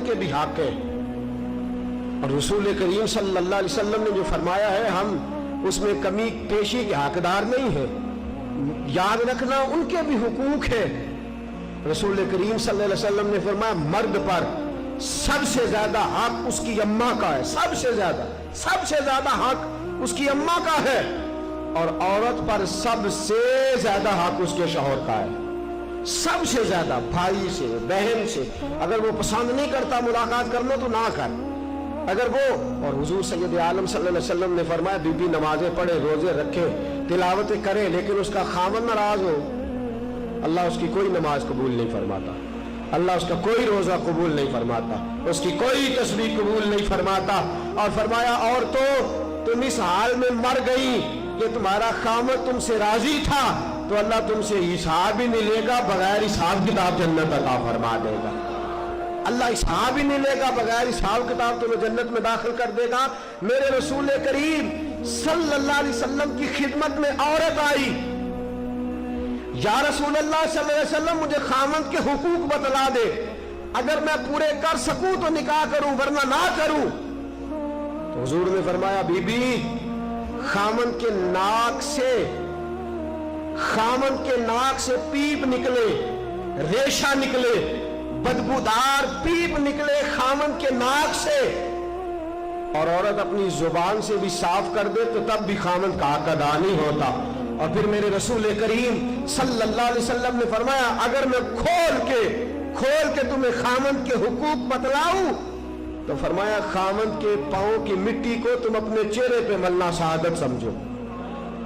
के भी हक है। और रसूल करीम सल्लल्लाहु अलैहि वसल्लम ने जो फरमाया है हम उसमें कमी पेशी के हकदार नहीं है। याद रखना उनके भी हुकूक है। रसूल करीम सल्लल्लाहु अलैहि वसल्लम ने फरमाया मर्द पर सबसे ज्यादा हक उसकी अम्मा का है, सबसे ज्यादा हक उसकी अम्मा का है। और औरत पर सबसे ज्यादा हक उसके शौहर का है, सबसे ज्यादा। भाई से, बहन से अगर वो पसंद नहीं करता मुलाकात करना तो ना कर। अगर वो, और हुजूर सैयद आलम सल्लल्लाहु अलैहि वसल्लम ने फरमाया बीबी नमाजें पढ़े, रोजे रखे, तिलावतें करे, लेकिन उसका खामन नाराज हो, अल्लाह उसकी कोई नमाज कबूल नहीं फरमाता, अल्लाह उसका कोई रोजा कबूल नहीं फरमाता, उसकी कोई तस्बीह कबूल नहीं फरमाता। और फरमाया और तो तुम इस हाल में मर गई कि तुम्हारा खामन तुमसे राजी था तो अल्लाह तुमसे हिसाब ही नहीं लेगा, बगैर हिसाब किताब जन्नत अता फरमा देगा। अल्लाह हिसाब ही नहीं लेगा, बगैर हिसाब किताब तुम्हें जन्नत में दाखिल कर देगा। मेरे रसूल करीम सल्लल्लाहु अलैहि वसल्लम की खिदमत में औरत आई, या रसूल अल्लाह सल्लल्लाहु अलैहि वसल्लम मुझे खामन के हुकूक बतला दे, अगर मैं पूरे कर सकूं तो निकाह करूं वरना ना करूं। तो हुजूर ने फरमाया बीबी खामन के नाक से पीप निकले, रेशा निकले, बदबूदार पीप निकले खामन के नाक से, और औरत अपनी जुबान से भी साफ कर दे तो तब भी खामन का हक अदा नहीं होता। और फिर मेरे रसूल करीम सल्लल्लाहु अलैहि वसल्लम ने फरमाया अगर मैं खोल के तुम्हें खामन के हुकूक बतलाऊं तो फरमाया खामन के पांव की मिट्टी को तुम अपने चेहरे पे मलना शहादत समझो।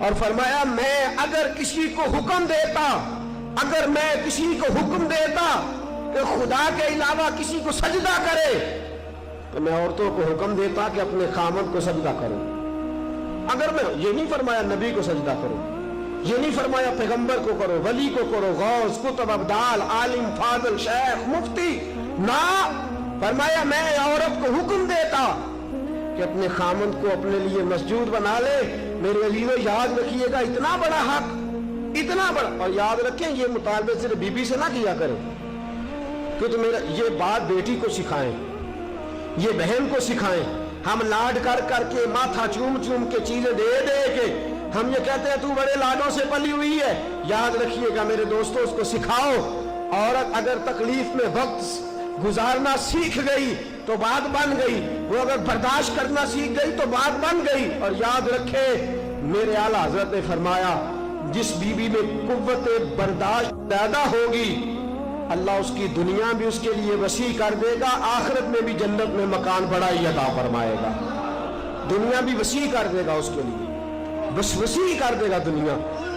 और फरमाया मैं अगर किसी को हुक्म देता कि खुदा के अलावा किसी को सजदा करे तो मैं औरतों को हुक्म देता कि अपने खामन को सजदा करो। अगर मैं ये नहीं फरमाया नबी को सजदा करो, ये नहीं फरमाया पैगंबर को करो, वली को करो, गौस, कुतुब, अब्दाल, आलिम, फाजिल, शेख, मुफ्ती, ना, फरमाया मैं औरत को हुक्म देता कि अपने खामन को अपने लिए मस्जूद बना ले। मेरे अजीजों याद रखिएगा इतना बड़ा हक, इतना बड़ा। और याद रखें ये मुतालबे सिर्फ बीबी से ना किया करें, क्योंकि मेरा ये बात बेटी को सिखाएं, ये बहन को सिखाएं। हम लाड कर करके माथा चूम चूम के चीजें दे के हम ये कहते हैं तू बड़े लाडों से पली हुई है। याद रखिएगा मेरे दोस्तों, उसको सिखाओ। औरत अगर तकलीफ में वक्त गुजारना सीख गई तो बात बन गई, वो अगर बर्दाश्त करना सीख गई तो बात बन गई। और याद रखे मेरे आला हजरत ने फरमाया जिस बीबी में कुव्वत बर्दाश्त पैदा होगी अल्लाह उसकी दुनिया भी उसके लिए वसी कर देगा, आखिरत में भी जन्नत में मकान बड़ा ही अता फरमाएगा। दुनिया भी वसी कर देगा उसके लिए, बस वसी कर देगा दुनिया।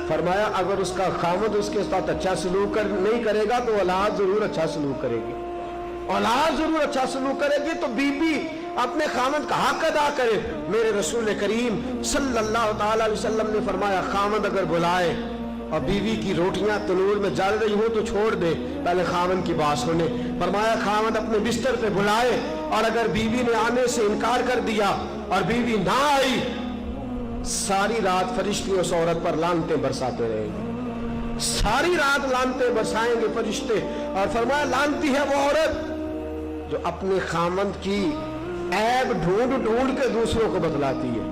फरमाया अगर उसका खामद उसके साथ अच्छा सलूक नहीं करेगा तो औलाद जरूर अच्छा सलूक करेगी, औलाद जरूर अच्छा सलूक करेगी। तो बीबी अपने खामद का हक अदा करे। मेरे रसूल करीम सल्लल्लाहु अलैहि वसल्लम ने फरमाया खामद अगर बुलाए और बीवी की रोटियां तनूर में जल रही हो तो छोड़ दे, पहले खामन की बात सुने। फरमाया खामन अपने बिस्तर पे बुलाए और अगर बीवी ने आने से इनकार कर दिया और बीवी ना आई, सारी रात फरिश्ते उस औरत पर लानतें बरसाते रहेंगे, सारी रात लानतें बरसाएंगे फरिश्ते। और फरमाया लानती है वो औरत जो अपने खामन की ऐब ढूंढ ढूंढ के दूसरों को बतलाती है,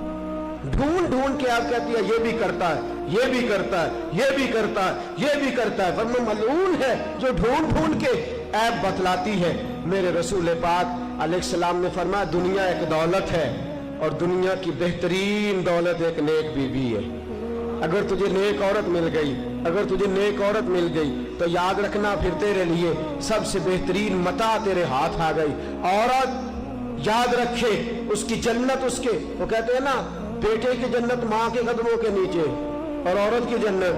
ढूंढ ढूंढ के आप कहती है ये भी करता है, ये भी करता है, ये भी करता है, ये भी करता है। वरना मलऊन है जो ढूंढ ढूंढ के ऐब बतलाती है। मेरे रसूल पाक अलैहिस्सलाम ने फरमाया दुनिया एक दौलत है और दुनिया की बेहतरीन दौलत एक नेक बीवी है। अगर तुझे नेक औरत मिल गई, अगर तुझे नेक औरत मिल गई तो याद रखना फिर तेरे लिए सबसे बेहतरीन मता तेरे हाथ आ गई। औरत याद रखे उसकी जन्नत, उसके वो कहते हैं ना बेटे की जन्नत माँ के कदमों के नीचे और औरत की जन्नत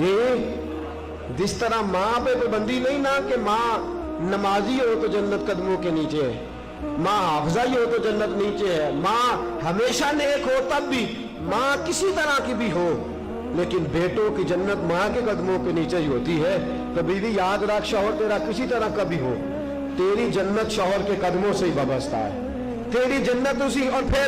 ये जिस तरह माँ पे पाबंदी नहीं ना कि माँ नमाजी हो तो जन्नत कदमों के नीचे है, माँ हाफिज़ा हो तो जन्नत नीचे है, माँ हमेशा नेक हो तब भी, माँ किसी तरह की भी हो, लेकिन बेटों की जन्नत माँ के कदमों के नीचे ही होती है। तो बीवी याद रख शौहर तेरा किसी तरह का भी हो, तेरी जन्नत शौहर के कदमों से ही वाबस्ता है, तेरी जन्नत उसी। और फिर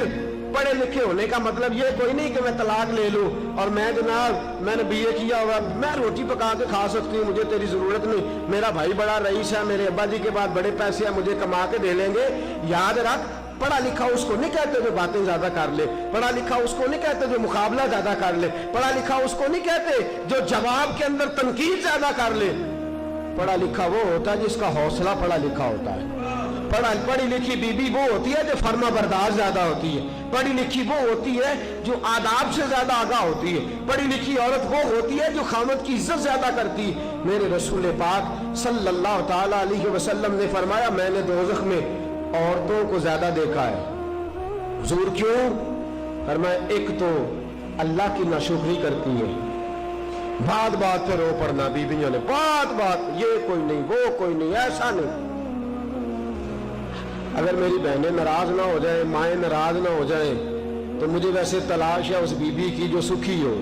पढ़े लिखे होने का मतलब ये कोई नहीं कि मैं तलाक ले लूं और मैं जनाब मैंने बीए किया हुआ, मैं रोटी पका के खा सकती हूँ, मुझे तेरी जरूरत नहीं, मेरा भाई बड़ा रईस है, मेरे अब्बा जी के बाद बड़े पैसे हैं, मुझे कमा के दे लेंगे। याद रख, पढ़ा लिखा उसको नहीं कहते जो बातें ज्यादा कर ले, पढ़ा लिखा उसको नहीं कहते जो मुकाबला ज्यादा कर ले, पढ़ा लिखा उसको नहीं कहते जो जवाब के अंदर तनकीद ज्यादा कर ले। पढ़ा लिखा वो होता है जिसका हौसला पढ़ा लिखा होता है। पढ़ी लिखी बीबी वो होती है जो फर्मा बरदार ज्यादा होती है। पढ़ी लिखी वो होती है जो आदाब से ज्यादा आगाह होती है। पढ़ी लिखी औरत वो होती है जो खामद की इज्जत ज्यादा करती है। मेरे रसूल पाक सल्लल्लाहु ताला अलैहि वसल्लम ने फरमाया, मैंने दोज़ख में औरतों को ज्यादा देखा है। हुजूर क्यों? फरमाया, एक तो अल्लाह की नाशुक्री करती है, बात बात पे रो पड़ना बीबियों ने, बात ये कोई नहीं, वो कोई नहीं, ऐसा नहीं। अगर मेरी बहनें नाराज ना हो जाए, माएँ नाराज ना हो जाए, तो मुझे वैसे तलाश है उस बीबी की जो सुखी हो।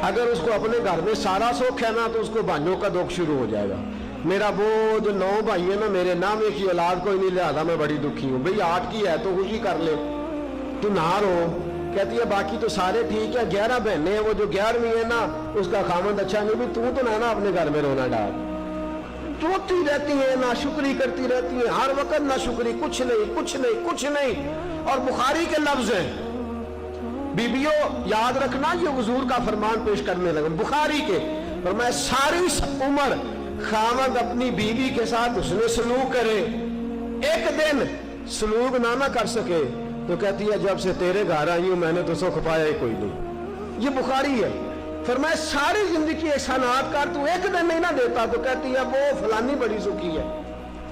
अगर उसको अपने घर में सारा सुख है ना, तो उसको भाइयों का दुख शुरू हो जाएगा। मेरा वो जो 9 भाई है ना, मेरे नामे की औलाद कोई नहीं, लिहाजा मैं बड़ी दुखी हूँ। भाई 8 की है तो खुशी कर ले, तू ना रो। कहती है बाकी तो सारे ठीक है, 11 बहनें हैं, वो जो 11वीं है ना उसका खामद अच्छा नहीं, भी तू तो ना अपने घर में रोना डाल। रोती रहती है, नाशुक्री करती रहती है, हर वक्त नाशुक्री, कुछ नहीं कुछ नहीं कुछ नहीं। और बुखारी के लफ्ज हैं, बीबियों याद रखना, ये हुजूर का फरमान पेश करने लगा बुखारी के। पर मैं सारी उम्र खामद अपनी बीवी के साथ उसने सलूक करे, एक दिन सलूक ना कर सके तो कहती है जब से तेरे घर आई हूं मैंने तो सुख पाया ही कोई नहीं। ये बुखारी है। फरमाया सारी जिंदगी एहसानात कर, तू एक दिन नहीं ना देता तो कहती है वो फलानी बड़ी सुखी है,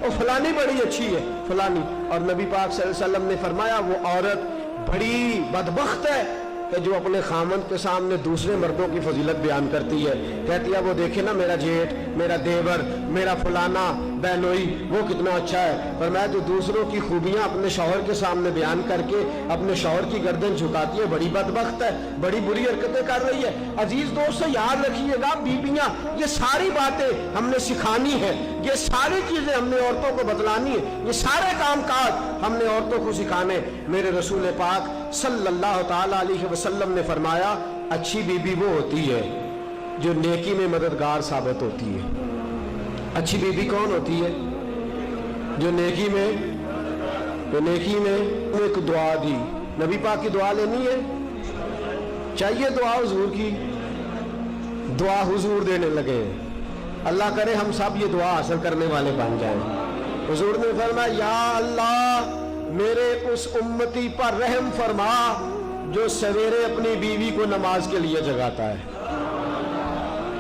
वो फलानी बड़ी अच्छी है फलानी। और नबी पाक सल्लल्लाहु अलैहि वसल्लम ने फरमाया वो औरत बड़ी बदबख्त है कि जो अपने खामन के सामने दूसरे मर्दों की फजीलत बयान करती है। कहती है वो देखे ना मेरा जेठ, मेरा देवर, मेरा फलाना बहनोई, वो कितना अच्छा है। पर मैं जो दूसरों की खूबियां अपने शौहर के सामने बयान करके अपने शौहर की गर्दन झुकाती है, बड़ी बदबख्त है, बड़ी बुरी हरकतें कर रही है। अजीज दोस्तों याद रखिएगा, बीबियां ये सारी बातें हमने सिखानी है, ये सारी चीजें हमने औरतों को बतलानी है, ये सारे काम काज हमने औरतों को सिखाने। मेरे रसूल पाक सल्लल्लाहु ताला अलैहि वसल्लम ने फरमाया, अच्छी बीबी वो होती है जो नेकी में मददगार साबित होती है। अच्छी बीबी कौन होती है? जो नेकी में एक दुआ दी, नबी पाक की दुआ लेनी है, चाहिए दुआ हुजूर की, दुआ हुजूर देने लगे। अल्लाह करे हम सब ये दुआ हासिल करने वाले बन जाएं। हुजूर ने फरमाया, या अल्लाह मेरे उस उम्मती पर रहम फरमा जो सवेरे अपनी बीवी को नमाज के लिए जगाता है,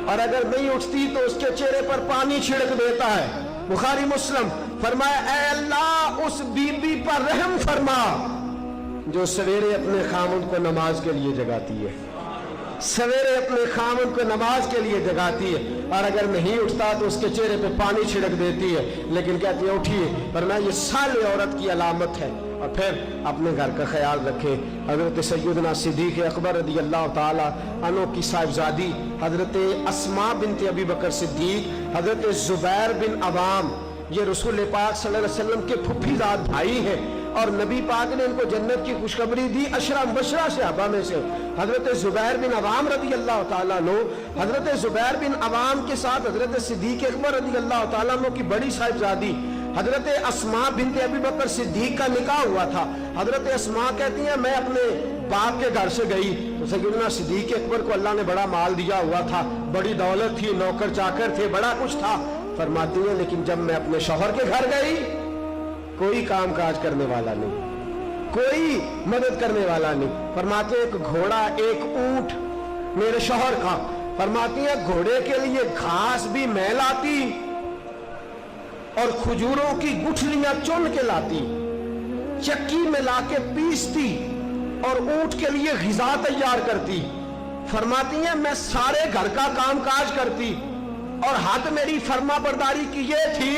और अगर नहीं उठती तो उसके चेहरे पर पानी छिड़क देता है। बुखारी मुस्लिम। फरमाया, ऐ अल्लाह उस बीबी पर रहम फरमा जो सवेरे अपने खामद को नमाज के लिए जगाती है, सवेरे अपने खामद को नमाज के लिए जगाती है, और अगर नहीं उठता तो उसके चेहरे पे पानी छिड़क देती है, लेकिन कहती है उठिए। फरमाया ये साले औरत की अलामत है। और फिर अपने घर का ख्याल रखे। हजरत सैयदना सिद्दीक़ अकबर रज़ी अल्लाह ताला अन्हु की साहिबजादी हजरत अस्मा बिनत अबी बकर सिद्दीक, हजरत जुबैर बिन अवाम, ये रसूल पाक सल्लल्लाहु अलैहि वसल्लम के फुफीजाद भाई हैं, और नबी पाक ने इनको जन्नत की खुशखबरी दी अशरा मुबशरा सहाबा में से। हजरत जुबैर बिन अवाम रज़ी अल्लाह ताला अन्हु, हजरत जुबैर बिन अवाम के साथ हजरत सिद्दीक़ अकबर रज़ी अल्लाह ताला अन्हु की बड़ी साहिबजादी हजरत अस्मा बिनत अबी बकर सिद्दीक का निकाह हुआ था। हजरत अस्मा कहती है मैं अपने बाप के घर से गई तो सैयदना सिद्दीक़ अकबर को अल्लाह ने बड़ा माल दिया हुआ था, बड़ी दौलत थी, नौकर चाकर थे, बड़ा कुछ था। फरमाती है लेकिन जब मैं अपने शौहर के घर गई कोई काम काज करने वाला नहीं, कोई मदद करने वाला नहीं। फरमाते एक घोड़ा एक ऊंट मेरे शौहर का, फरमाती है घोड़े के लिए घास भी मैं लाती और खजूरों की गुठलियां चुन के लाती, चक्की में लाके पीसती और ऊंट के लिए ग़िज़ा तैयार करती। फरमाती है मैं सारे घर का काम काज करती, और हद मेरी फर्मा बरदारी की ये थी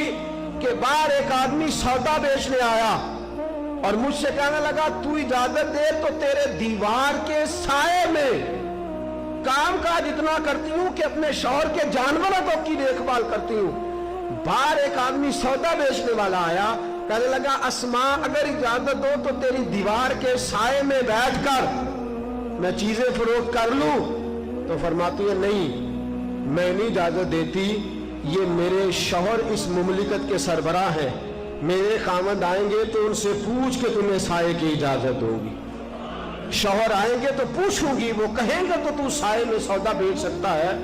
कि बाहर एक आदमी सौदा बेचने आया और मुझसे कहने लगा तू इजाजत दे तो तेरे दीवार के साए में काम काज इतना करती हूं कि अपने शौहर के जानवरों की देखभाल करती हूं। बाहर एक आदमी सौदा बेचने वाला आया, کہنے لگا اسما اگر اجازت دو تو تیری دیوار کے سائے میں بیٹھ کر میں چیزیں فروخت کر لوں. تو فرماتی ہے نہیں، میں نہیں اجازت دیتی، یہ میرے شوہر اس مملکت کے سربراہ ہیں، میرے خاوند آئیں گے تو ان سے پوچھ کے تمہیں سائے کی اجازت دوں گی. شوہر آئیں گے تو پوچھوں گی، وہ کہیں گے تو تو سائے میں سودا بیچ سکتا ہے.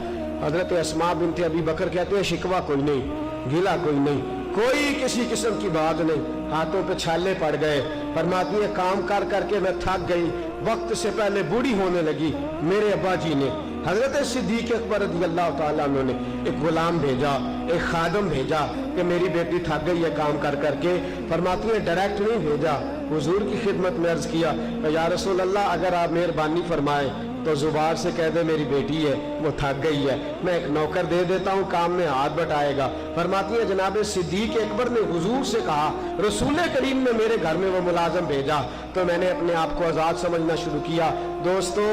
حضرت اسماء بنت ابی بکر کہتے ہیں شکوہ کوئی نہیں، گیلا کوئی نہیں، کوئی کسی قسم کی بات نہیں. ہاتھوں پہ چھالے پڑ گئے. فرماتی ہے کام کر کر کے میں تھک گئی، وقت سے پہلے بوڑھی ہونے لگی. میرے ابا جی نے حضرت صدیق اکبر رضی اللہ تعالیٰ عنہ نے ایک غلام بھیجا، ایک خادم بھیجا کہ میری بیٹی تھک گئی ہے کام کر کر کے. فرماتی ہے ڈائریکٹ نہیں بھیجا، حضور کی خدمت میں عرض کیا کہ یا رسول اللہ اگر آپ مہربانی فرمائیں تو زبار سے کہہ دے میری بیٹی ہے وہ تھک گئی ہے، میں ایک نوکر دے دیتا ہوں کام میں ہاتھ بٹائے گا. فرماتی ہے جناب صدیق اکبر نے حضور سے کہا رسول کریم نے میرے گھر میں وہ ملازم بھیجا تو میں نے اپنے آپ کو آزاد سمجھنا شروع کیا. دوستو،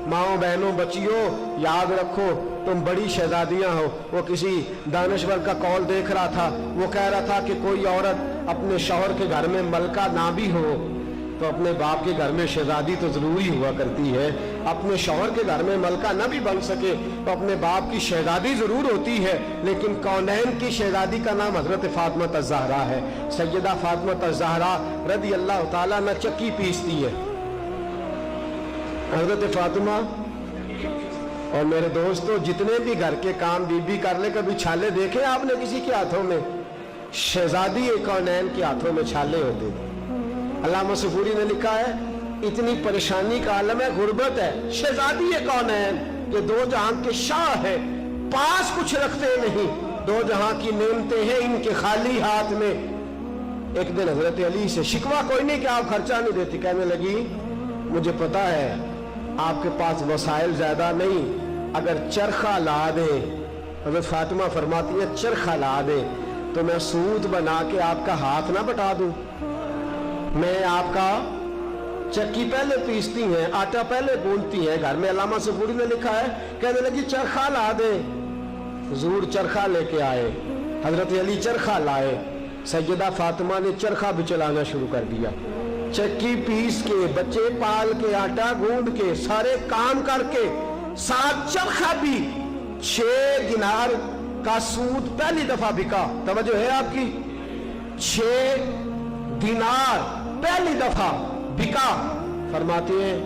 ماؤں بہنوں بچیوں، یاد رکھو تم بڑی شہزادیاں ہو. وہ کسی دانشور کا قول دیکھ رہا تھا، وہ کہہ رہا تھا کہ کوئی عورت اپنے شوہر کے گھر میں ملکہ نہ بھی ہو تو اپنے باپ کے گھر میں شہزادی تو ضروری ہوا کرتی ہے. اپنے شوہر کے گھر میں ملکہ نہ بھی بن سکے تو اپنے باپ کی شہزادی ضرور ہوتی ہے. لیکن کونین کی شہزادی کا نام حضرت فاطمہ الزہرا ہے. سیدہ فاطمہ الزہرا رضی اللہ تعالیٰ نہ چکی پیستی ہے. حضرت فاطمہ اور میرے دوستو جتنے بھی گھر کے کام بی بی کر لے، کبھی چھالے دیکھے آپ نے کسی کے ہاتھوں میں؟ شہزادی کونین کے ہاتھوں میں چھالے ہوتے. علامہ صفوری نے لکھا ہے اتنی پریشانی کا عالم ہے، غربت ہے، شہزادی کونین یہ دو جہاں کے شاہ ہے، پاس کچھ رکھتے نہیں، دو جہاں کی نعمتیں ہیں ان کے خالی ہاتھ میں. ایک دن حضرت علی سے شکوہ کوئی نہیں کہ آپ خرچہ نہیں دیتی. کہنے لگی مجھے پتا ہے آپ کے پاس وسائل زیادہ نہیں، اگر چرخہ لا دے. حضرت فاطمہ فرماتی ہے چرخہ لا دے تو میں سوت بنا کے آپ کا ہاتھ نہ بٹا دوں. میں آپ کا چکی پہلے پیستی ہیں، آٹا پہلے گوندتی ہیں گھر میں. علامہ صفوری نے لکھا ہے کہنے لگی چرخہ لا دے. حضور چرخہ لے کے آئے، حضرت علی چرخہ لائے. سیدہ فاطمہ نے چرخہ بھی چلانا شروع کر دیا. چکی پیس کے، بچے پال کے، آٹا گوند کے، سارے کام کر کے، ساتھ چرخہ بھی. 6 دینار کا سود پہلی دفعہ بکا. توجہ ہے آپ کی؟ 6 دینار پہلی دفعہ بکا. فرماتے ہیں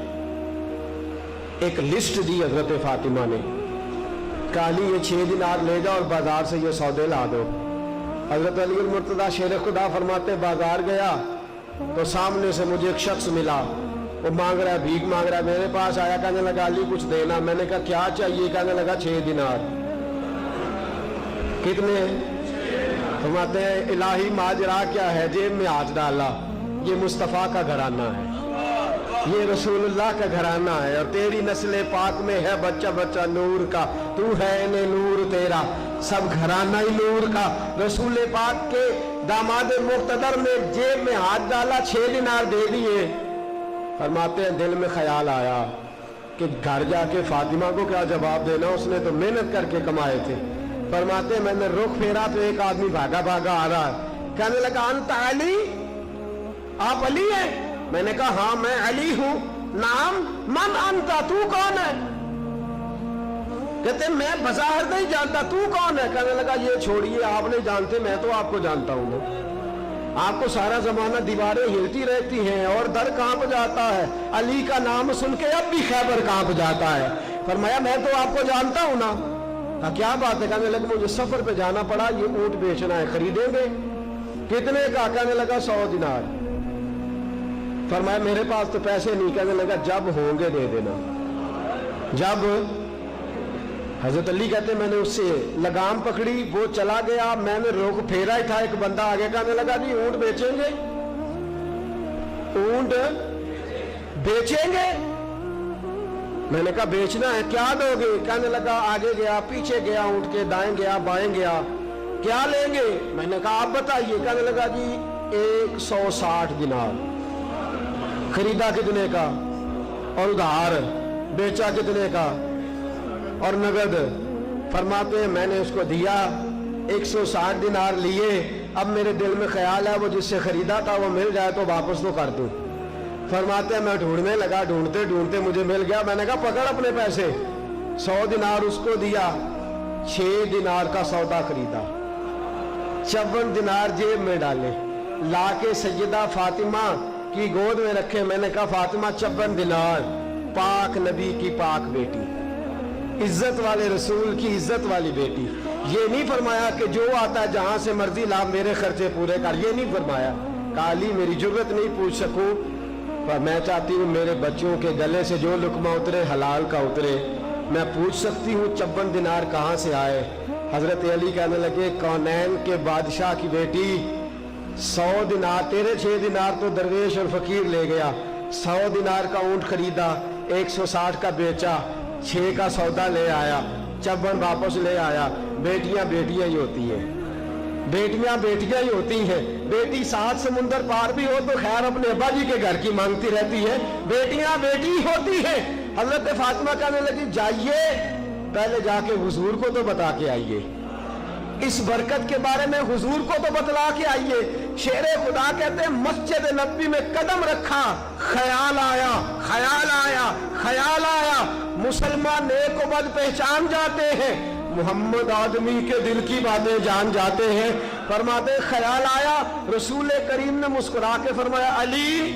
ایک لسٹ دی حضرت فاطمہ نے، کالی یہ 6 دینار لے جاؤ اور بازار سے یہ سودے لا دو. حضرت علی المرتضیٰ شیر خدا فرماتے بازار گیا تو سامنے سے مجھے ایک شخص ملا، وہ مانگ رہا ہے، بھیک مانگ رہا ہے. میرے پاس آیا، کہنے لگا علی کچھ دینا. میں نے کہا کیا چاہیے؟ کہنے لگا 6 دینار. کتنے؟ فرماتے ہیں الہی ماجرا کیا ہے؟ جیب میں ہاتھ ڈالا. یہ مصطفیٰ کا گھرانہ ہے، یہ رسول اللہ کا گھرانہ ہے، اور تیری نسل پاک میں ہے بچہ بچہ نور کا. تو ہے نے نور تیرا، سب گھرانہ ہی نور کا. رسول پاک کے داماد مقتدر نے جیب میں ہاتھ ڈالا، 6 دینار دے دیے. فرماتے ہیں دل میں خیال آیا کہ گھر جا کے فاطمہ کو کیا جواب دینا، اس نے تو محنت کر کے کمائے تھے. فرماتے ہیں میں نے رخ پھیرا تو ایک آدمی بھاگا بھاگا آ رہا ہے. کہنے لگا انت علی، آپ علی ہیں؟ میں نے کہا ہاں میں علی ہوں. نام من انت، تو کون ہے؟ کہتے میں بظاہر نہیں جانتا، تو کون ہے؟ کہنے لگا یہ چھوڑیے، آپ نہیں جانتے، میں تو آپ کو جانتا ہوں. آپ کو سارا زمانہ دیواریں ہلتی رہتی ہیں اور در کانپ جاتا ہے. علی کا نام سن کے اب بھی خیبر کانپ جاتا ہے. فرمایا میں تو آپ کو جانتا ہوں نا. کیا بات ہے؟ کہنے لگا مجھے سفر پہ جانا پڑا، یہ اونٹ بیچنا ہے، خریدیں گے؟ کتنے کا؟ کہنے لگا 100 دینار. فرمایا میرے پاس تو پیسے نہیں. کہنے لگا جب ہوں گے دے دینا. جب حضرت علی کہتے میں نے اس سے لگام پکڑی، وہ چلا گیا، میں نے رخ پھیرا ہی تھا، ایک بندہ آگے کہنے لگا جی اونٹ بیچیں گے؟ اونٹ بیچیں گے؟ میں نے کہا بیچنا ہے، کیا دو گے؟ کہنے لگا آگے گیا، پیچھے گیا، اونٹ کے دائیں گیا، بائیں گیا، کیا لیں گے؟ میں نے کہا آپ بتائیے. کہنے لگا جی 160 دینار. خریدا کتنے کا؟ اور ادھار بیچا کتنے کا؟ اور نگد. فرماتے ہیں میں نے اس کو دیا، 160 دینار لیے اب میرے دل میں خیال ہے وہ جس سے خریدا تھا وہ مل جائے تو واپس تو کر دوں. فرماتے ہیں میں ڈھونڈنے لگا, ڈھونڈتے ڈھونڈتے مجھے مل گیا. میں نے کہا پکڑ اپنے پیسے. 100 دینار اس کو دیا, 6 دینار کا سودا خریدا, 54 دینار جیب میں ڈالے, لا کے سیدہ فاطمہ کی گود میں رکھے. میں نے کہا فاطمہ 54 دینار, پاک نبی کی پاک بیٹی, عزت والے رسول کی عزت والی بیٹی. یہ نہیں فرمایا کہ جو آتا ہے جہاں سے مرضی لا میرے خرچے پورے کر, یہ نہیں فرمایا. کالی میری جرت نہیں پوچھ سکوں, پر میں چاہتی ہوں میرے بچوں کے گلے سے جو لقمہ اترے حلال کا اترے. میں پوچھ سکتی ہوں 54 دینار کہاں سے آئے. حضرت علی کہنے لگے کونین کے بادشاہ کی بیٹی, 100 دینار تیرے 6 دینار تو درویش اور فقیر لے گیا, 100 دینار کا اونٹ خریدا, 160 کا بیچا, 6 کا سودا لے آیا, 54 واپس لے آیا. بیٹیاں بیٹیاں ہی ہوتی ہیں, بیٹیاں بیٹیاں ہی ہوتی ہیں. بیٹی 7 سمندر پار بھی ہو تو خیر اپنے ابا جی کے گھر کی مانگتی رہتی ہے. بیٹیاں بیٹی ہوتی ہیں. حضرت فاطمہ کہنے لگی جائیے پہلے جا کے حضور کو تو بتا کے آئیے, اس برکت کے بارے میں حضور کو تو بتلا کے آئیے. شیر خدا کہتے ہیں مسجد نبوی میں قدم رکھا, خیال آیا, خیال آیا, خیال آیا. مسلمان نیک و بد پہچان جاتے ہیں, محمد آدمی کے دل کی باتیں جان جاتے ہیں. فرماتے خیال آیا. رسول کریم نے مسکرا کے فرمایا علی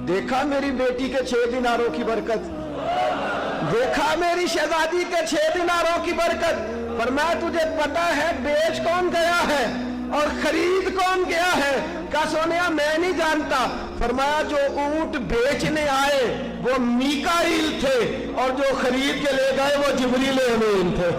دیکھا میری بیٹی کے 6 دیناروں کی برکت, دیکھا میری شہزادی کے 6 دیناروں کی برکت. فرمایا تجھے پتا ہے بیچ کون گیا ہے اور خرید کون گیا ہے؟ کہا سونیا میں نہیں جانتا. فرمایا جو اونٹ بیچنے آئے وہ میکائیل تھے اور جو خرید کے لے گئے وہ جبریل امین تھے.